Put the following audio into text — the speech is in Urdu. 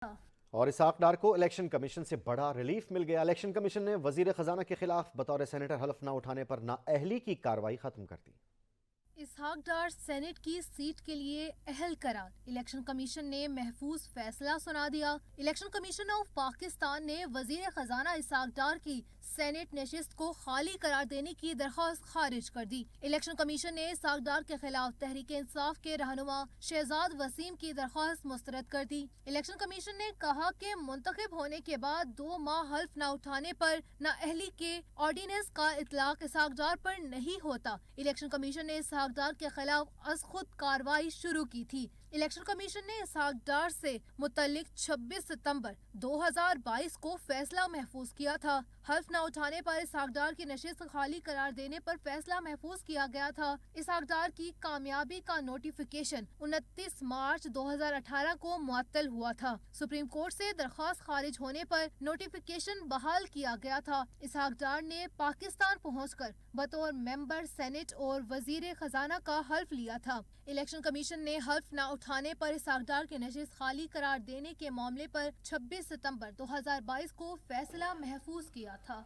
ہاں۔ اور اسحاق ڈار کو الیکشن کمیشن سے بڑا ریلیف مل گیا۔ الیکشن کمیشن نے وزیر خزانہ کے خلاف بطور سینیٹر حلف نہ اٹھانے پر نااہلی کی کارروائی ختم کر دی۔ اسحاق ڈار سینٹ کی سیٹ کے لیے اہل قرار، الیکشن کمیشن نے محفوظ فیصلہ سنا دیا۔ الیکشن کمیشن آف پاکستان نے وزیر خزانہ اسحاق ڈار کی سینٹ نشست کو خالی قرار دینے کی درخواست خارج کر دی۔ الیکشن کمیشن نے اسحاق ڈار کے خلاف تحریک انصاف کے رہنما شہزاد وسیم کی درخواست مسترد کر دی۔ الیکشن کمیشن نے کہا کہ منتخب ہونے کے بعد 2 ماہ حلف نہ اٹھانے پر نااہلی کے آرڈیننس کا اطلاق اسحاق ڈار پر نہیں ہوتا۔ الیکشن کمیشن نے اسحاق ڈار کے خلاف از خود کارروائی شروع کی تھی۔ الیکشن کمیشن نے اسحاق ڈار سے متعلق 26 ستمبر 2022 کو فیصلہ محفوظ کیا تھا۔ حلف نہ اٹھانے پر اسحاق ڈار کی نشست خالی قرار دینے پر فیصلہ محفوظ کیا گیا تھا۔ اسحاق ڈار کی کامیابی کا نوٹیفیکیشن 29 مارچ 2018 کو معطل ہوا تھا۔ سپریم کورٹ سے درخواست خارج ہونے پر نوٹیفیکیشن بحال کیا گیا تھا۔ اسحاق ڈار نے پاکستان پہنچ کر بطور ممبر سینٹ اور وزیر خزانہ کا حلف لیا تھا۔ الیکشن کمیشن نے حلف نہ اٹھانے پر اسحاق ڈار کی نشست خالی قرار دینے کے معاملے پر 26 ستمبر 2022 کو فیصلہ محفوظ کیا تھا۔